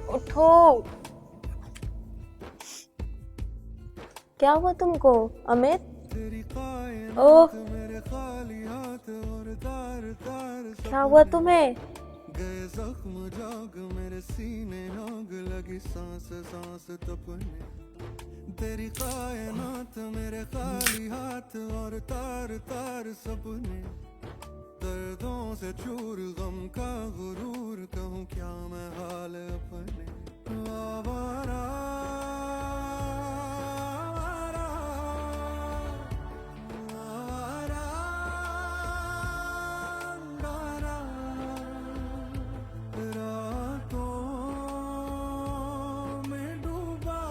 उठो। क्या हुआ तुमको अमित? ओह, क्या हुआ तुम्हें? गए जख्म जाग मेरे सीने आग लगी सांस सांस तपने तेरी कायनात मेरे खाली हाथ और तार तार सपने दर्दों से चूर गम का गुरूर कहूँ क्या मैं हाल अपने आवारा आवारा आवारा रातों में डूबा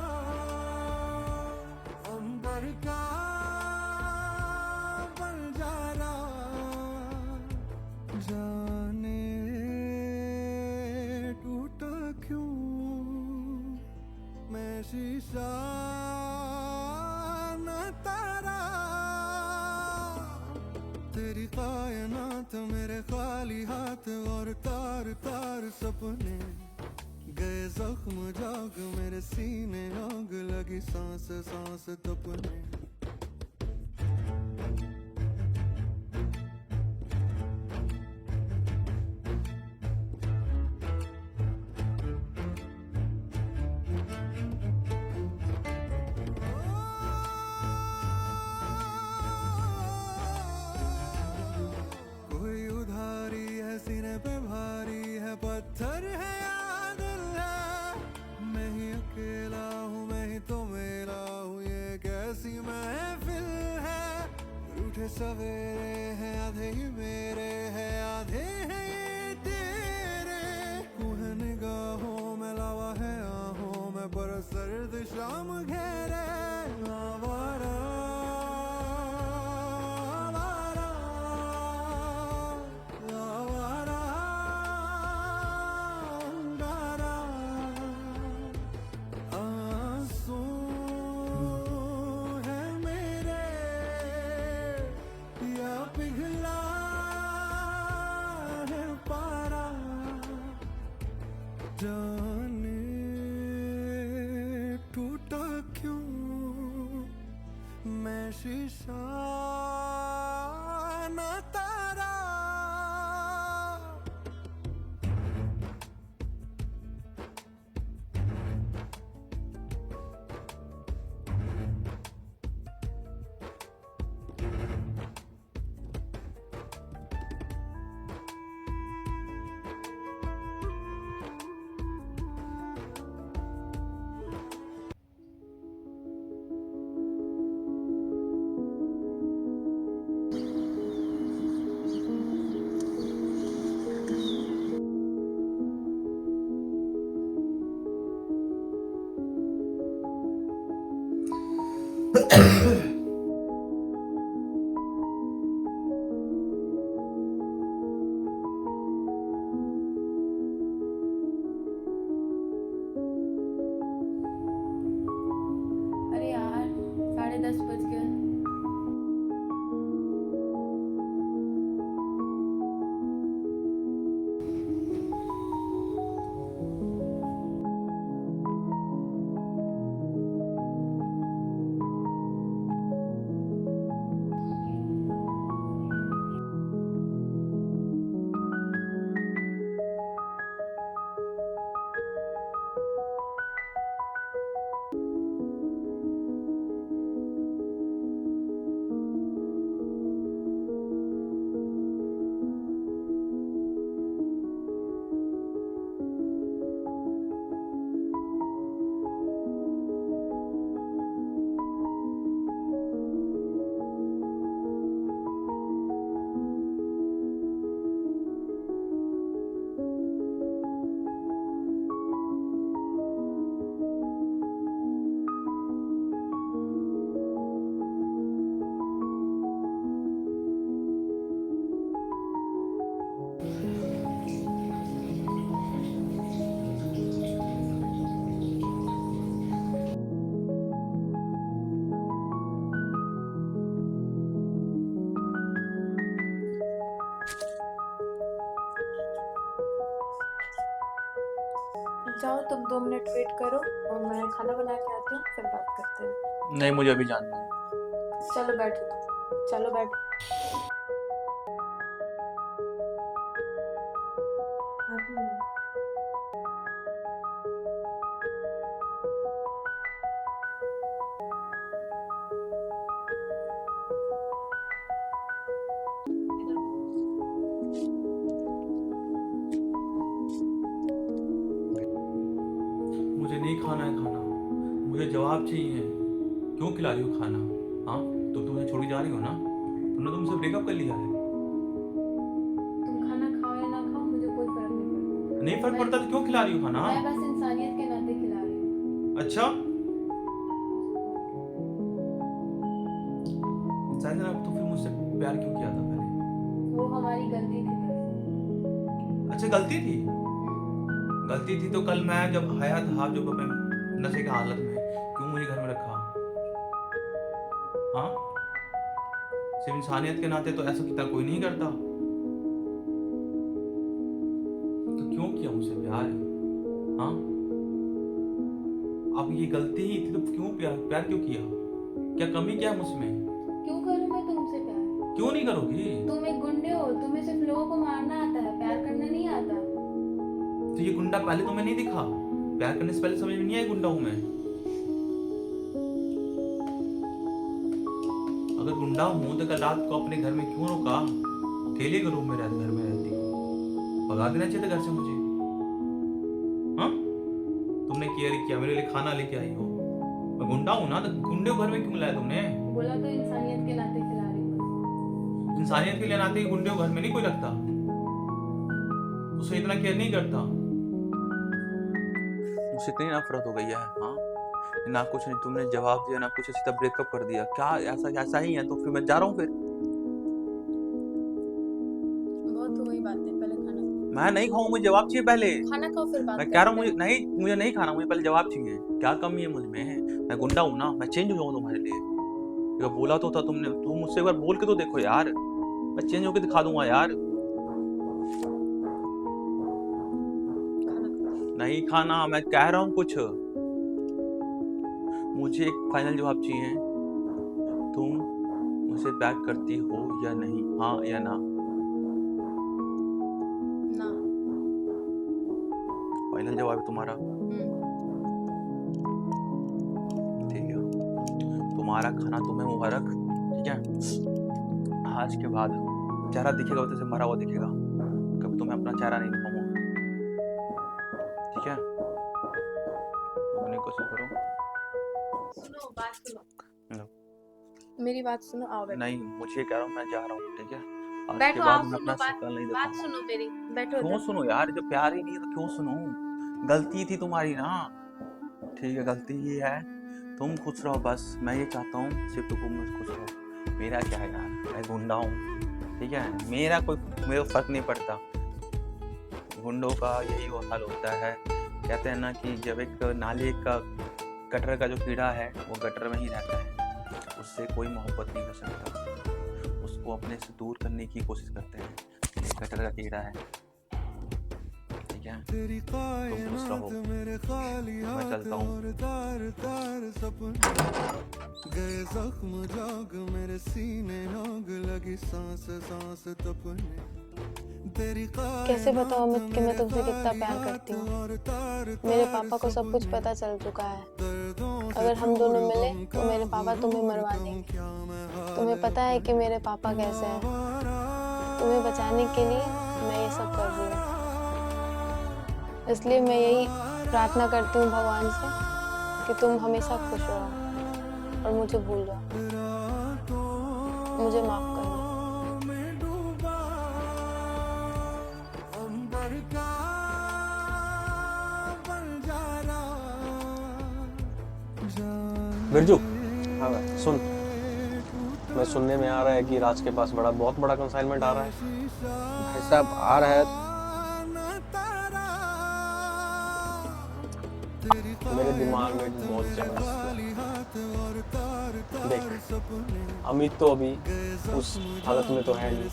अंबर का बंजारा जाने टूटा क्यों मैं शीशा न तारा तेरी कायनात मेरे खाली हाथ और तार तार सपने गए जख्म जाग मेरे सीने आग लगी सांस सांस तपने कोई उधारी है सीने पे भारी है पत्थर है या दिल है मैं ही अकेला हूँ मैं ही तो मेरा हूँ ये कैसी महफिल है रूठे सवेरे हैं आधे ही मेरे हैं आधे हैं ये तेरे तू है निगाहों में लावा है आहों में पर सर्द शाम घेरे आवारा आवारा अंगारा आंसू है मेरे या पिघला है पारा जाने टूटा क्यों मैं शीशा न तारा अरे यार, 10:30 बज गए। जाओ तुम 2 मिनट वेट करो और मैं खाना बना के आती हूँ, फिर बात करते हैं। नहीं, मुझे अभी जानना है। चलो बैठो, चलो बैठो। अभी मुझे नहीं खाना है खाना, मुझे जवाब चाहिए। क्यों खिला रही हो खाना? हाँ, तो तुम मुझे छोड़ के जा रही हो ना? तुमने तो मुझसे ब्रेकअप कर लिया है। तुम खाना खाओ या ना खाओ, मुझे कोई फर्क नहीं पड़ता। नहीं फर्क पड़ता तो क्यों खिला रही हो खाना? मैं बस इंसानियत के नाते खिला रही हूँ। अच्छा, इंसान ने तो फिर मुझसे प्यार क्यों किया था पहले? वो हमारी गलती थी बस। अच्छा, गलती थी। गलती थी तो कल मैं जब आया था, जो अपने नशे की हालत में, क्यों मुझे घर में रखा? हाँ, सिर्फ इंसानियत के नाते तो ऐसा कितना कोई नहीं करता। तो क्यों किया मुझसे प्यार? हाँ, अब ये गलती ही थी तो क्यों प्यार क्यों किया? क्या कमी क्या है मुझमें? क्यों करूँ मैं तुमसे प्यार? क्यों नहीं करोगी? तुम एक गुंडे हो, तुम्हें सिर्फ लोगों को मारना आता है, प्यार करना नहीं आता। तो ये गुंडा पहले तुम्हें नहीं दिखा? प्यार करने से पहले समझ में नहीं आया गुंडा हूं मैं? अगर गुंडा हूं तो कल रात को अपने घर में क्यों रोका? अकेले के रूम में घर में रहती हो, भगा देना चाहिए था घर से मुझे। हाँ, तुमने केयर किया, मेरे लिए खाना लेके आई हो। मैं गुंडा हूं ना, तो गुंडे को घर में क्यों लाया तुमने? बोला तो इंसानियत के नाते खिला रही हूँ। इंसानियत के लिए नाते गुंडे को घर में नहीं कोई रखता, उसे इतना केयर नहीं करता। मुझसे इतनी नफरत हो गई है। हाँ, ना कुछ नहीं तुमने जवाब दिया, ना कुछ, सीधा ब्रेकअप कर दिया। क्या ऐसा ही है? तो फिर मैं जा रहा हूँ। फिर बहुत हो गई बातें, पहले खाना मैं नहीं खाऊं, मुझे जवाब चाहिए पहले। खाना खाओ फिर बात मैं कह रहा हूँ करते हैं। मुझे नहीं खाना, मुझे पहले जवाब चाहिए। क्या कमी है मुझ में? मैं गुंडा हूँ ना? मैं चेंज हो जाऊँ तुम्हारे लिए? अगर बोला तो था तुमने, तुम मुझसे एक बार बोल के तो देखो यार, मैं चेंज होके दिखा दूंगा यार। नहीं खाना, मैं कह रहा हूँ कुछ। मुझे एक फाइनल जवाब चाहिए। तुम मुझसे प्यार करती हो या नहीं? हाँ या ना? ना। फाइनल जवाब है तुम्हारा? ठीक है, तुम्हारा खाना तुम्हें मुबारक। ठीक है, आज के बाद चेहरा दिखेगा तो मरा हुआ दिखेगा, कभी तुम्हें अपना चेहरा नहीं दिखाऊंगा। ठीक है, अपनी कोशिश करो। सुनो, बात सुनो। हेलो। मेरी बात सुनो, आओ बैठो। नहीं, मुझे कह रहा हूँ मैं जा रहा हूँ। ठीक है, आज के बैठो, बाद आओ, मैं सुनो अपना बात। शक्ल नहीं बात दिखाऊंगा। सुनो मेरी, बैठो क्यों इधर। सुनो यार? जब प्यार ही नहीं है तो क्यों सुनो? गलती थी तुम्हारी ना। ठीक है, गलती ही है। तुम खुश रहो बस, मैं ये चाहता हूँ सिर्फ तुम खुश रहो। मेरा क्या है यार, मैं गुंडा हूँ। ठीक है, मेरे को फर्क नहीं पड़ता। गुंडों का यही हाल होता है। कहते हैं ना कि जब एक नाले का गटर का जो कीड़ा है वो गटर में ही रहता है, उससे कोई मोहब्बत नहीं कर सकता, उसको अपने से दूर करने की कोशिश करते हैं। ये गटर का कीड़ा है। ठीक है, तुम खुश रहो, मैं चलता हूँ। गए जख्म जाग मेरे सीने, आग लगी सांस सांस तपने। कैसे बताओ अमित कि मैं तुमसे कितना प्यार करती हूँ। मेरे पापा को सब कुछ पता चल चुका है। अगर हम दोनों मिले तो मेरे पापा तुम्हें मरवा देंगे। तुम्हें पता है कि मेरे पापा कैसे हैं। तुम्हें बचाने के लिए मैं ये सब कर रही हूँ। इसलिए मैं यही प्रार्थना करती हूँ भगवान से कि तुम हमेशा खुश रहो और मुझे भूल जाओ। मुझे माफ कर दो। बिरजू, हाँ भाई सुन, मैं सुनने में आ रहा है कि राज के पास बहुत बड़ा कंसाइनमेंट आ रहा है। भाई साहब आ रहा है। मेरे दिमाग में बहुत चल देख, अमित तो अभी उस हालत में तो है नहीं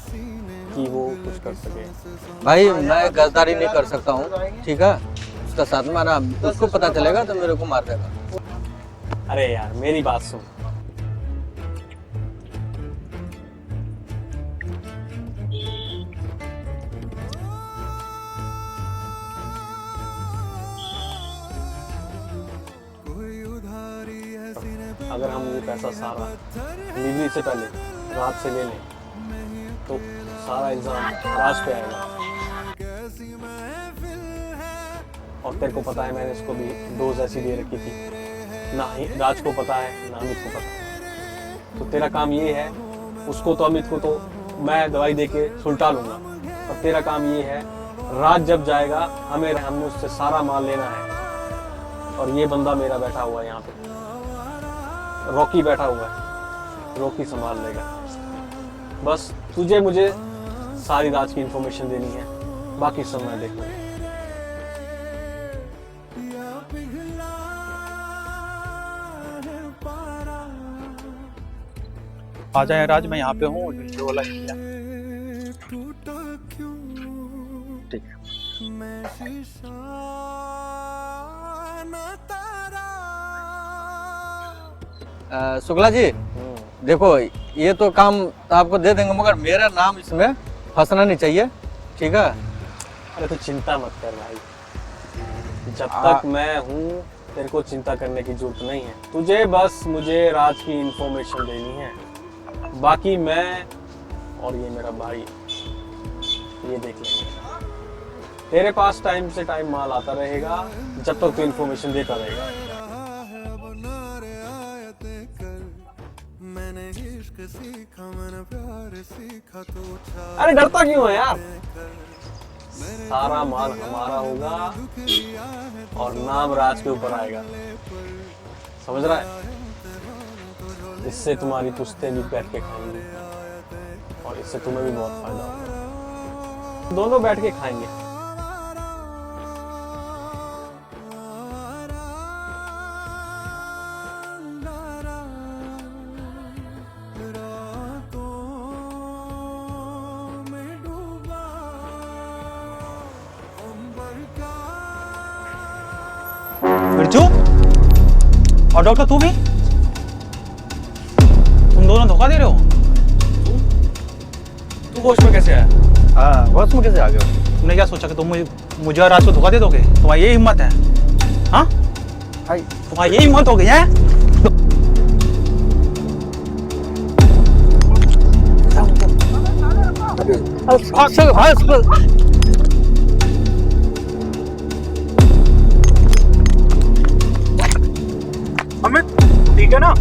कि वो कुछ कर सके। भाई मैं गद्दारी नहीं कर सकता हूँ, ठीक है। उसका साथ मारा, उसको पता चलेगा तो मेरे को मार देगा। अरे यार मेरी बात सुन, कोई उधारी है सीने पे अगर हम ये पैसा सारा डिलीवरी से पहले रात से ले लें तो सारा इल्जाम राज पे आएगा। कैसी महफिल है, और तेरे को पता है मैंने इसको भी डोज ऐसी दे रखी थी, ना ही राज को पता है ना अमित को पता। तो तेरा काम ये है, उसको तो अमित को तो मैं दवाई दे के सुलटा लूंगा, और तेरा काम ये है राज जब जाएगा हमें उससे सारा माल लेना है। और ये बंदा मेरा बैठा हुआ है यहाँ पे, रॉकी बैठा हुआ है, रॉकी संभाल लेगा। बस तुझे मुझे सारी राज की इंफॉर्मेशन देनी है, बाकी सब मैं देख लूंगा। या पिघला है पारा, आ जाए राज, मैं यहाँ पे हूँ। वाला टूटा क्यों ठीक है। मैं शीशा न तारा। शुक्ला जी देखो, ये तो काम आपको दे देंगे, मगर मेरा नाम इसमें फंसना नहीं चाहिए, ठीक है? अरे तो चिंता मत कर भाई, जब तक मैं हूँ तेरे को चिंता करने की जरूरत नहीं है। तुझे बस मुझे राज की इंफॉर्मेशन देनी है, बाकी मैं और ये मेरा भाई ये देख लेंगे। तेरे पास टाइम से टाइम माल आता रहेगा जब तक तू इंफॉर्मेशन देता रहेगा। रहा है अब नारे आयतें कर, मैंने इश्क सीखा, मैंने प्यार सीखा, तो छा अरे डरता क्यों है यार, सारा माल हमारा होगा और नाम राज के ऊपर आएगा, समझ रहा है? इससे तुम्हारी पुश्ते भी बैठ के खाएंगी और इससे तुम्हें भी बहुत फायदा होगा, दोनों बैठ के खाएंगे। बिरजू और डॉक्टर तू भी, तुम दोनों धोखा दे रहे हो। तू होश में कैसे आया? हाँ, होश में कैसे आ गए? तुमने क्या सोचा कि तुम मुझे और राज को धोखा दे दोगे? तुम्हारी ये हिम्मत है? हाँ, तुम्हारी ये हिम्मत हो गई है? अमित ठीक है ना?